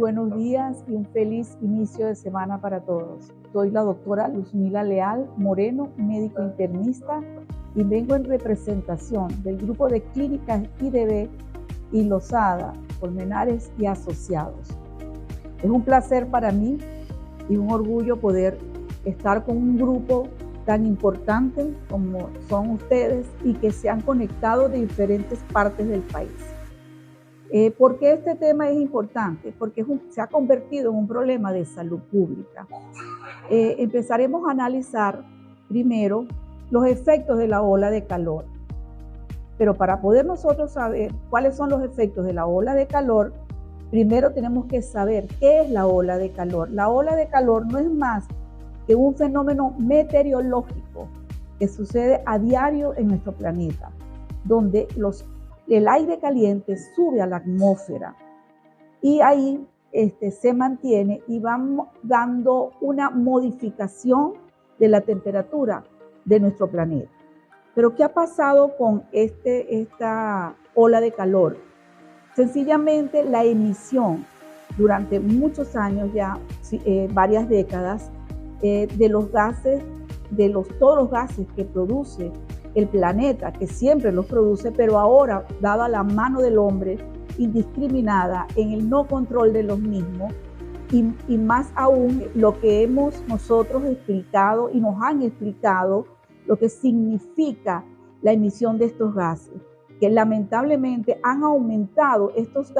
buenos días y un feliz inicio de semana para todos. Soy la doctora Luzmila Leal Moreno, médico internista, y vengo en representación del grupo de clínicas IDB y Losada, Colmenares y Asociados. Es un placer para mí y un orgullo poder estar con un grupo tan importante como son ustedes y que se han conectado de diferentes partes del país. ¿Por qué este tema es importante? Porque se ha convertido en un problema de salud pública. Empezaremos a analizar primero los efectos de la ola de calor. Pero para poder nosotros saber cuáles son los efectos de la ola de calor, primero tenemos que saber qué es la ola de calor. La ola de calor no es más que un fenómeno meteorológico que sucede a diario en nuestro planeta, donde el aire caliente sube a la atmósfera y ahí se mantiene y va dando una modificación de la temperatura de nuestro planeta. Pero ¿qué ha pasado con esta ola de calor? Sencillamente la emisión durante muchos años ya, varias décadas, de los gases, todos los gases que produce el planeta, que siempre los produce, pero ahora, dada la mano del hombre indiscriminada en el no control de los mismos, y más aún lo que hemos nosotros explicado y nos han explicado lo que significa la emisión de estos gases, que lamentablemente han aumentado estos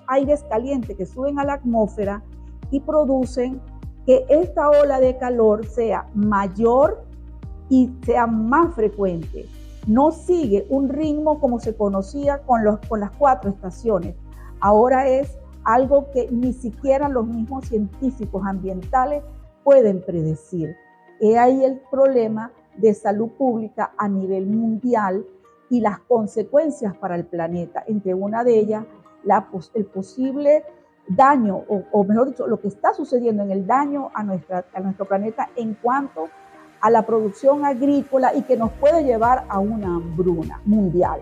aires calientes que suben a la atmósfera y producen que esta ola de calor sea mayor y sea más frecuente. No sigue un ritmo como se conocía con las 4 estaciones. Ahora es algo que ni siquiera los mismos científicos ambientales pueden predecir. He ahí el problema de salud pública a nivel mundial y las consecuencias para el planeta. Entre una de ellas, el posible daño, o mejor dicho, lo que está sucediendo en el daño a nuestro planeta en cuanto a la producción agrícola y que nos puede llevar a una hambruna mundial.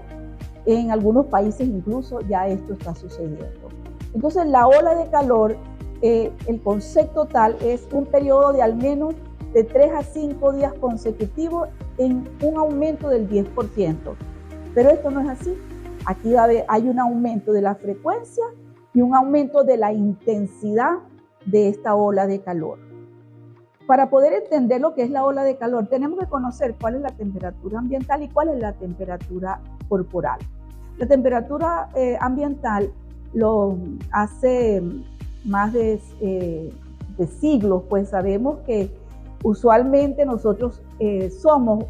En algunos países incluso ya esto está sucediendo. Entonces la ola de calor, el concepto tal es un periodo de al menos de 3 a 5 días consecutivos en un aumento del 10%. Pero esto no es así. Aquí hay un aumento de la frecuencia y un aumento de la intensidad de esta ola de calor. Para poder entender lo que es la ola de calor, tenemos que conocer cuál es la temperatura ambiental y cuál es la temperatura corporal. La temperatura ambiental hace más de siglos, pues sabemos que usualmente nosotros estamos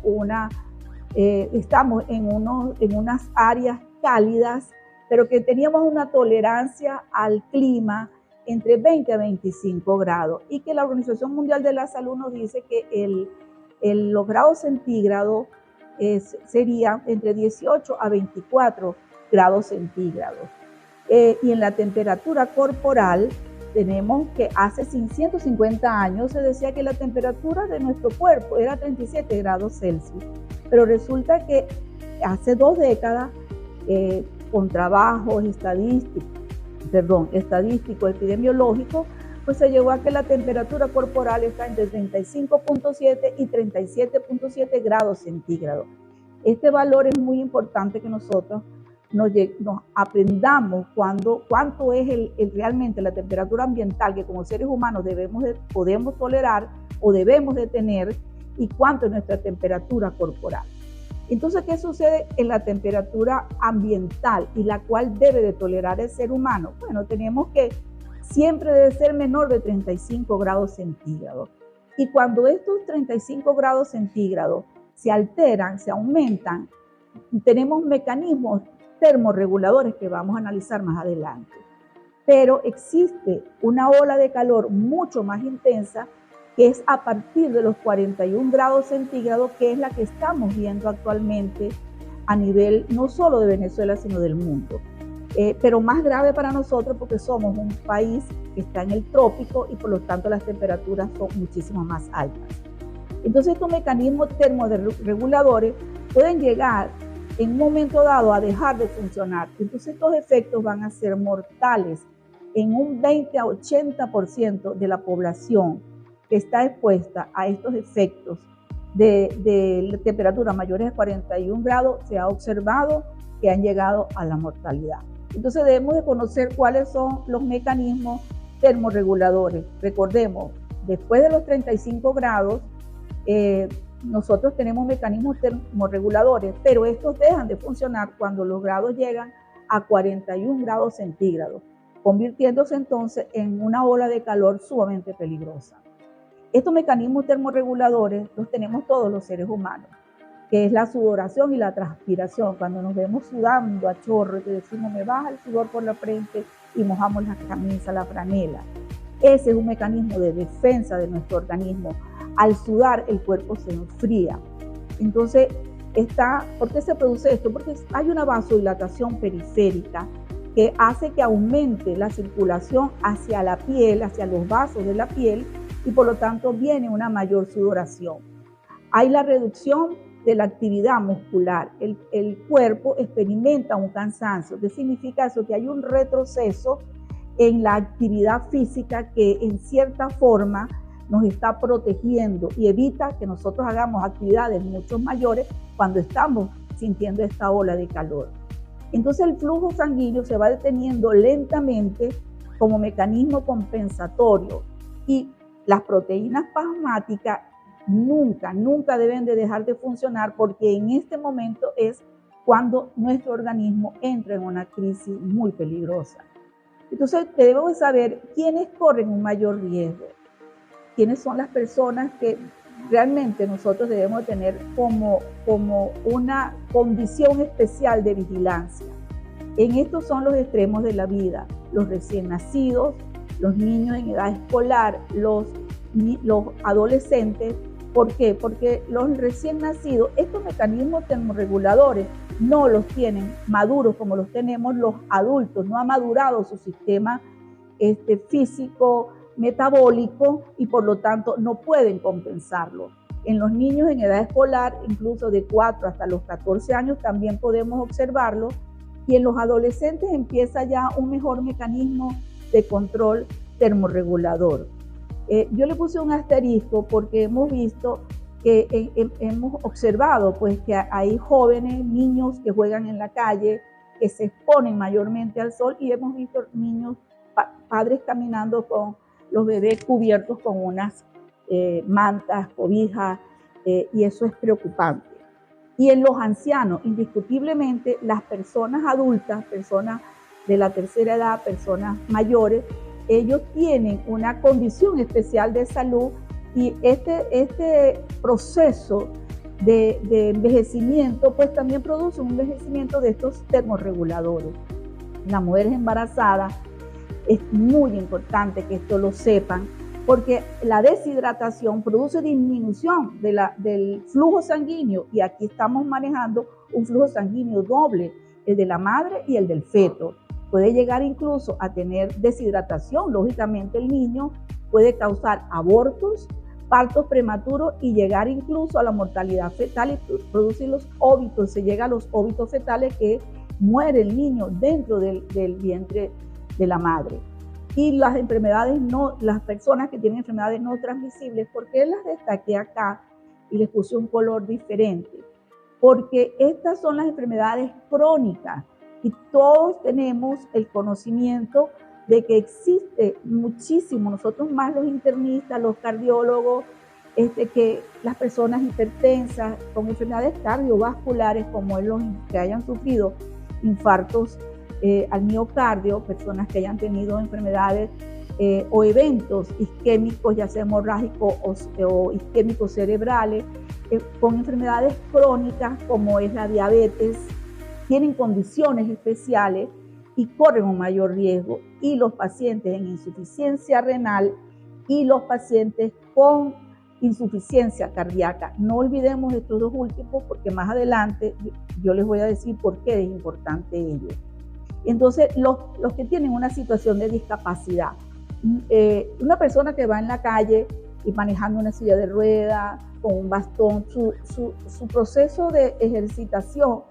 en unas áreas cálidas, pero que teníamos una tolerancia al clima entre 20 a 25 grados y que la Organización Mundial de la Salud nos dice que los grados centígrados serían entre 18 a 24 grados centígrados. Y en la temperatura corporal tenemos que hace 150 años se decía que la temperatura de nuestro cuerpo era 37 grados Celsius, pero resulta que hace 2 décadas, con trabajos estadísticos, epidemiológicos, pues se llegó a que la temperatura corporal está entre 35.7 y 37.7 grados centígrados. Este valor es muy importante que nosotros nos aprendamos cuánto es realmente la temperatura ambiental que como seres humanos podemos tolerar o debemos de tener y cuánto es nuestra temperatura corporal. Entonces, ¿qué sucede en la temperatura ambiental y la cual debe de tolerar el ser humano? Bueno, tenemos que siempre debe ser menor de 35 grados centígrados. Y cuando estos 35 grados centígrados se alteran, se aumentan, tenemos mecanismos termorreguladores que vamos a analizar más adelante. Pero existe una ola de calor mucho más intensa que es a partir de los 41 grados centígrados, que es la que estamos viendo actualmente a nivel no solo de Venezuela, sino del mundo. Pero más grave para nosotros porque somos un país que está en el trópico y por lo tanto las temperaturas son muchísimo más altas. Entonces estos mecanismos termorreguladores pueden llegar en un momento dado a dejar de funcionar. Entonces estos efectos van a ser mortales en un 20 a 80% de la población que está expuesta a estos efectos de temperatura mayores de 41 grados, se ha observado que han llegado a la mortalidad. Entonces debemos de conocer cuáles son los mecanismos termorreguladores. Recordemos, después de los 35 grados, nosotros tenemos mecanismos termorreguladores, pero estos dejan de funcionar cuando los grados llegan a 41 grados centígrados, convirtiéndose entonces en una ola de calor sumamente peligrosa. Estos mecanismos termorreguladores los tenemos todos los seres humanos, que es la sudoración y la transpiración. Cuando nos vemos sudando a chorro y decimos me baja el sudor por la frente y mojamos la camisa, la franela. Ese es un mecanismo de defensa de nuestro organismo. Al sudar el cuerpo se enfría. Entonces, ¿por qué se produce esto? Porque hay una vasodilatación periférica que hace que aumente la circulación hacia la piel, hacia los vasos de la piel, y por lo tanto viene una mayor sudoración. Hay la reducción de la actividad muscular. El cuerpo experimenta un cansancio. ¿Qué significa eso? Que hay un retroceso en la actividad física que en cierta forma nos está protegiendo y evita que nosotros hagamos actividades mucho mayores cuando estamos sintiendo esta ola de calor. Entonces el flujo sanguíneo se va deteniendo lentamente como mecanismo compensatorio y las proteínas plasmáticas nunca deben de dejar de funcionar, porque en este momento es cuando nuestro organismo entra en una crisis muy peligrosa. Entonces debemos saber quiénes corren un mayor riesgo, quiénes son las personas que realmente nosotros debemos tener como una condición especial de vigilancia. En estos son los extremos de la vida: los recién nacidos, los niños en edad escolar, los adolescentes. ¿Por qué? Porque los recién nacidos, estos mecanismos termorreguladores no los tienen maduros como los tenemos los adultos. No ha madurado su sistema físico, metabólico, y por lo tanto no pueden compensarlo. En los niños en edad escolar, incluso de 4 hasta los 14 años, también podemos observarlo. Y en los adolescentes empieza ya un mejor mecanismo de control termorregulador. Yo le puse un asterisco porque hemos visto que hemos observado pues, que hay jóvenes, niños que juegan en la calle, que se exponen mayormente al sol, y hemos visto niños, padres caminando con los bebés cubiertos con unas mantas, cobijas, y eso es preocupante. Y en los ancianos, indiscutiblemente, las personas adultas, personas de la tercera edad, personas mayores, ellos tienen una condición especial de salud, y este proceso de envejecimiento pues también produce un envejecimiento de estos termorreguladores. Las mujeres embarazadas, es muy importante que esto lo sepan, porque la deshidratación produce disminución del flujo sanguíneo, y aquí estamos manejando un flujo sanguíneo doble, el de la madre y el del feto. Puede llegar incluso a tener deshidratación. Lógicamente el niño puede causar abortos, partos prematuros y llegar incluso a la mortalidad fetal y producir los óbitos. Se llega a los óbitos fetales, que muere el niño dentro del vientre de la madre. Y las enfermedades las personas que tienen enfermedades no transmisibles, ¿por qué las destaqué acá y les puse un color diferente? Porque estas son las enfermedades crónicas, y todos tenemos el conocimiento de que existe muchísimo, nosotros más los internistas, los cardiólogos, que las personas hipertensas con enfermedades cardiovasculares, como los que hayan sufrido infartos al miocardio, personas que hayan tenido enfermedades o eventos isquémicos, ya sea hemorrágicos o isquémicos cerebrales, con enfermedades crónicas como es la diabetes, tienen condiciones especiales y corren un mayor riesgo. Y los pacientes en insuficiencia renal y los pacientes con insuficiencia cardíaca. No olvidemos estos dos últimos, porque más adelante yo les voy a decir por qué es importante ello. Entonces, los que tienen una situación de discapacidad, una persona que va en la calle y manejando una silla de ruedas, con un bastón, su proceso de ejercitación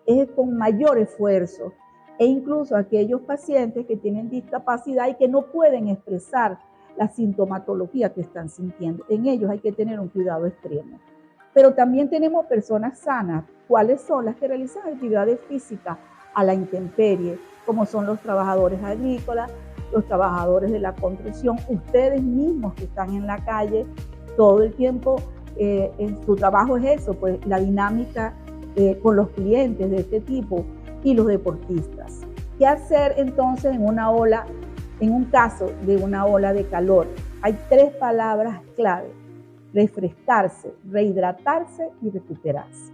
es con mayor esfuerzo, e incluso aquellos pacientes que tienen discapacidad y que no pueden expresar la sintomatología que están sintiendo. En ellos hay que tener un cuidado extremo. Pero también tenemos personas sanas. ¿Cuáles son? Las que realizan actividades físicas a la intemperie, como son los trabajadores agrícolas, los trabajadores de la construcción, ustedes mismos que están en la calle todo el tiempo. En su trabajo es eso, pues la dinámica con los clientes de este tipo y los deportistas. ¿Qué hacer entonces en un caso de una ola de calor? Hay 3 palabras clave: refrescarse, rehidratarse y recuperarse.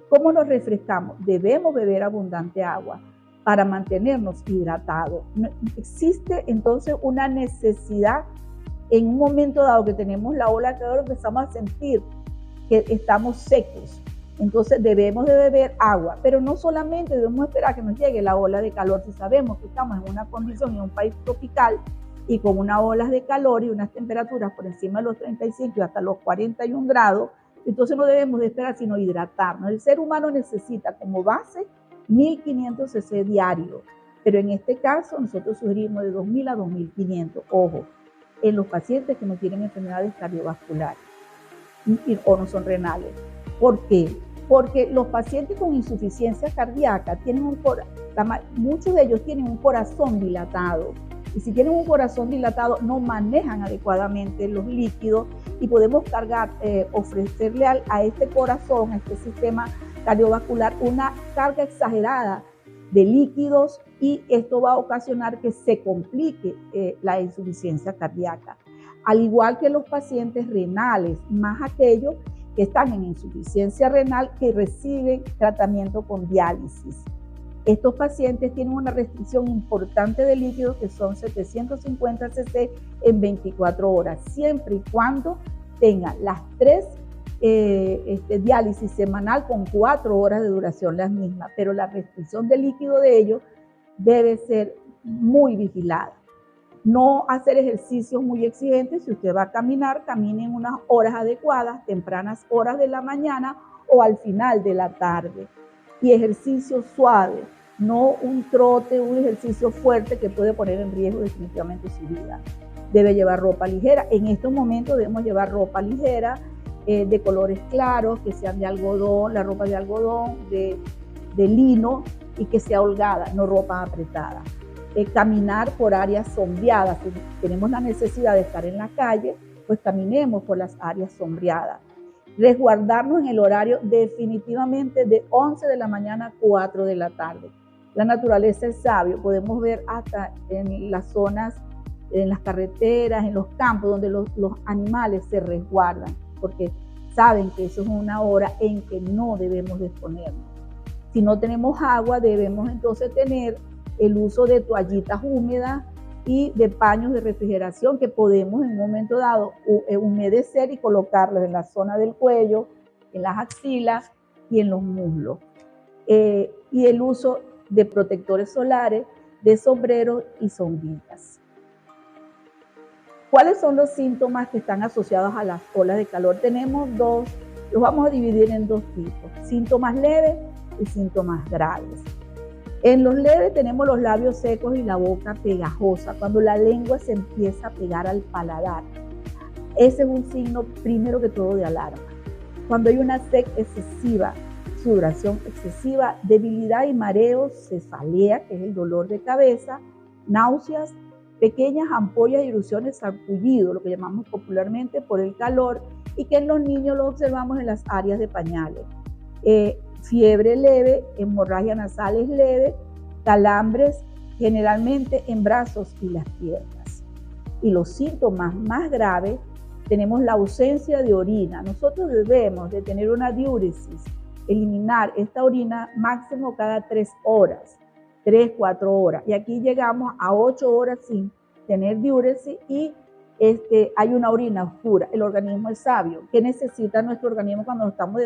¿Cómo nos refrescamos? Debemos beber abundante agua para mantenernos hidratados. Existe entonces una necesidad en un momento dado que tenemos la ola de calor, empezamos a sentir que estamos secos. Entonces debemos de beber agua, pero no solamente debemos esperar que nos llegue la ola de calor. Si sabemos que estamos en una condición, en un país tropical y con unas olas de calor y unas temperaturas por encima de los 35 y hasta los 41 grados, entonces no debemos de esperar sino hidratarnos. El ser humano necesita como base 1500 cc diarios, pero en este caso nosotros sugerimos de 2000 a 2500, ojo, en los pacientes que no tienen enfermedades cardiovasculares o no son renales. ¿Por qué? Porque los pacientes con insuficiencia cardíaca muchos de ellos tienen un corazón dilatado. Y si tienen un corazón dilatado, no manejan adecuadamente los líquidos y podemos ofrecerle a este corazón, a este sistema cardiovascular, una carga exagerada de líquidos y esto va a ocasionar que se complique la insuficiencia cardíaca. Al igual que los pacientes renales, más aquellos que están en insuficiencia renal que reciben tratamiento con diálisis. Estos pacientes tienen una restricción importante de líquidos que son 750 cc en 24 horas, siempre y cuando tengan las 3 diálisis semanal con 4 horas de duración las mismas, pero la restricción de líquido de ellos debe ser muy vigilada. No hacer ejercicios muy exigentes. Si usted va a caminar, camine en unas horas adecuadas, tempranas horas de la mañana o al final de la tarde. Y ejercicio suave, no un trote, un ejercicio fuerte que puede poner en riesgo definitivamente su vida. Debe llevar ropa ligera. En estos momentos debemos llevar ropa ligera, de colores claros, que sean de algodón, la ropa de algodón, de lino y que sea holgada, no ropa apretada. Caminar por áreas sombreadas. Si tenemos la necesidad de estar en la calle, pues caminemos por las áreas sombreadas. Resguardarnos en el horario definitivamente de 11 de la mañana a 4 de la tarde. La naturaleza es sabio, podemos ver hasta en las zonas, en las carreteras, en los campos donde los animales se resguardan, porque saben que eso es una hora en que no debemos exponernos. Si no tenemos agua, debemos entonces tener el uso de toallitas húmedas y de paños de refrigeración que podemos en un momento dado humedecer y colocarlos en la zona del cuello, en las axilas y en los muslos. Y el uso de protectores solares, de sombreros y sombrillas. ¿Cuáles son los síntomas que están asociados a las olas de calor? Tenemos dos, los vamos a dividir en 2 tipos, síntomas leves y síntomas graves. En los leves tenemos los labios secos y la boca pegajosa, cuando la lengua se empieza a pegar al paladar. Ese es un signo primero que todo de alarma. Cuando hay una sed excesiva, sudoración excesiva, debilidad y mareos, cefalea, que es el dolor de cabeza, náuseas, pequeñas ampollas y erupciones, sarpullido, lo que llamamos popularmente por el calor, y que en los niños lo observamos en las áreas de pañales. Fiebre leve, hemorragia nasales leve, calambres generalmente en brazos y las piernas. Y los síntomas más graves, tenemos la ausencia de orina. Nosotros debemos de tener una diuresis, eliminar esta orina máximo cada 3 horas, 3-4 horas. Y aquí llegamos a 8 horas sin tener diuresis y hay una orina oscura. El organismo es sabio. ¿Qué necesita nuestro organismo cuando nos estamos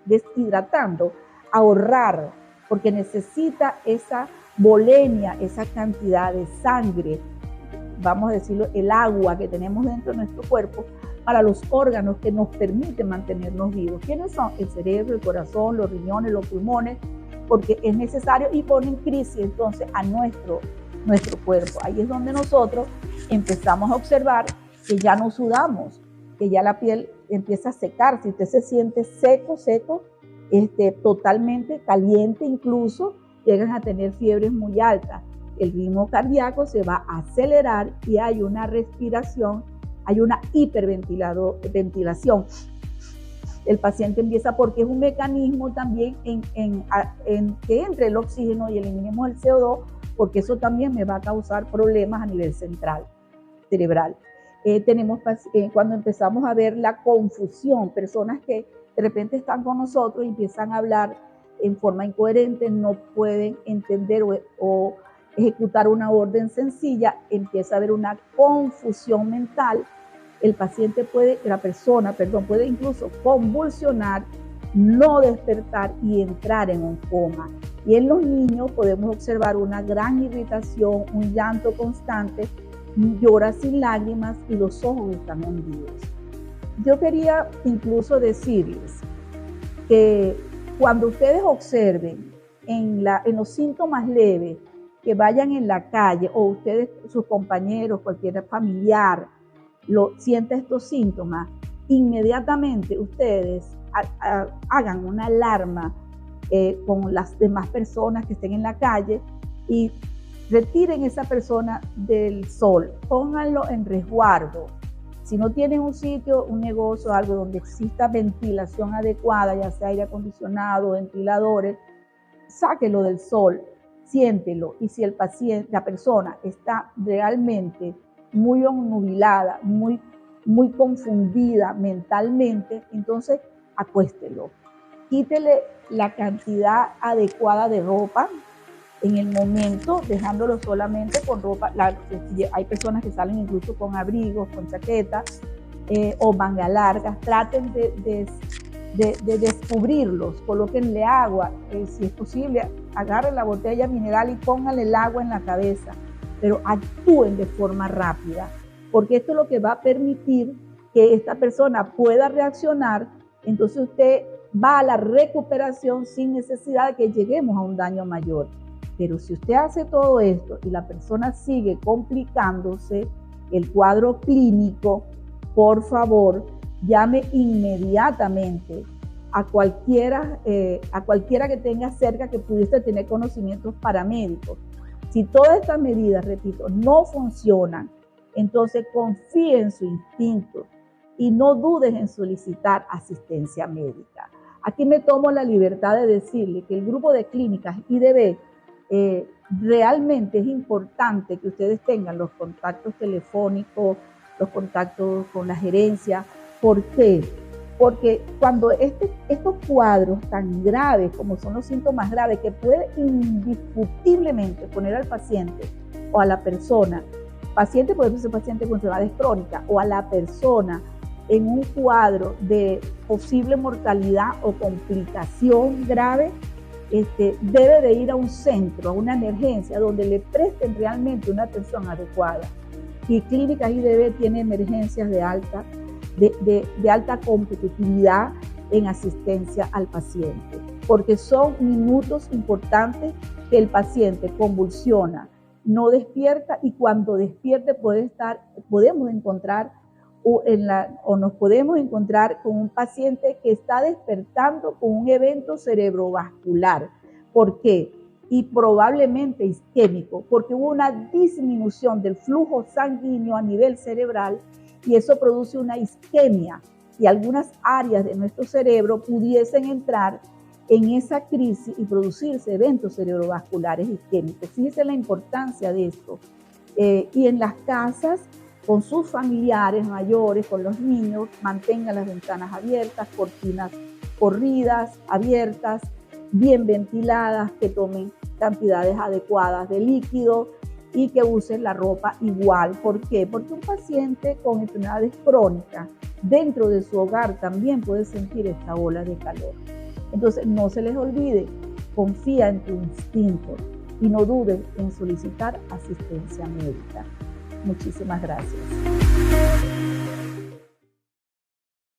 deshidratando? Ahorrar, porque necesita esa volemia, esa cantidad de sangre, vamos a decirlo, el agua que tenemos dentro de nuestro cuerpo para los órganos que nos permiten mantenernos vivos. ¿Quiénes son? El cerebro, el corazón, los riñones, los pulmones porque es necesario y pone en crisis entonces a nuestro cuerpo. Ahí es donde nosotros empezamos a observar que ya no sudamos, que ya la piel empieza a secar. Si usted se siente seco, totalmente caliente, incluso llegan a tener fiebres muy altas. El ritmo cardíaco se va a acelerar y hay una respiración, hay una hiperventilación. El paciente empieza, porque es un mecanismo también en que entre el oxígeno y eliminemos el CO2, porque eso también me va a causar problemas a nivel cerebral. Cuando empezamos a ver la confusión, personas que de repente están con nosotros y empiezan a hablar en forma incoherente, no pueden entender o ejecutar una orden sencilla, empieza a haber una confusión mental. La persona puede incluso convulsionar, no despertar y entrar en un coma. Y en los niños podemos observar una gran irritación, un llanto constante, llora sin lágrimas y los ojos están hundidos. Yo quería incluso decirles que cuando ustedes observen en los síntomas leves, que vayan en la calle o ustedes, sus compañeros, cualquier familiar, sienta estos síntomas, inmediatamente ustedes hagan una alarma con las demás personas que estén en la calle y retiren esa persona del sol, pónganlo en resguardo. Si no tienen un sitio, un negocio, algo donde exista ventilación adecuada, ya sea aire acondicionado, ventiladores, sáquelo del sol, siéntelo. Y si la persona está realmente muy obnubilada, muy confundida mentalmente, entonces acuéstelo. Quítele la cantidad adecuada de ropa en el momento, dejándolo solamente con ropa. Hay personas que salen incluso con abrigos, con chaquetas o manga largas. Traten de descubrirlos, colóquenle agua, si es posible, agarren la botella mineral y pónganle el agua en la cabeza, pero actúen de forma rápida, porque esto es lo que va a permitir que esta persona pueda reaccionar. Entonces usted va a la recuperación sin necesidad de que lleguemos a un daño mayor. Pero si usted hace todo esto y la persona sigue complicándose el cuadro clínico, por favor, llame inmediatamente a cualquiera que tenga cerca, que pudiese tener conocimientos paramédicos. Si todas estas medidas, repito, no funcionan, entonces confíe en su instinto y no dudes en solicitar asistencia médica. Aquí me tomo la libertad de decirle que el grupo de clínicas IDB realmente es importante que ustedes tengan los contactos telefónicos, los contactos con la gerencia. ¿Por qué? Porque cuando estos cuadros tan graves como son los síntomas graves, que puede indiscutiblemente poner al paciente o a la persona, paciente puede ser paciente con enfermedades crónicas, o a la persona en un cuadro de posible mortalidad o complicación grave, debe de ir a un centro, a una emergencia, donde le presten realmente una atención adecuada. Y Clínicas IDB tiene emergencias de alta competitividad en asistencia al paciente, porque son minutos importantes que el paciente convulsiona, no despierta, y cuando despierte podemos encontrar con un paciente que está despertando con un evento cerebrovascular. ¿Por qué? Y probablemente isquémico, porque hubo una disminución del flujo sanguíneo a nivel cerebral y eso produce una isquemia, y algunas áreas de nuestro cerebro pudiesen entrar en esa crisis y producirse eventos cerebrovasculares isquémicos. Fíjense la importancia de esto. Y en las casas, con sus familiares mayores, con los niños, mantengan las ventanas abiertas, cortinas corridas, abiertas, bien ventiladas, que tomen cantidades adecuadas de líquido y que usen la ropa igual. ¿Por qué? Porque un paciente con enfermedades crónicas dentro de su hogar también puede sentir esta ola de calor. Entonces no se les olvide, confía en tu instinto y no dudes en solicitar asistencia médica. Muchísimas gracias.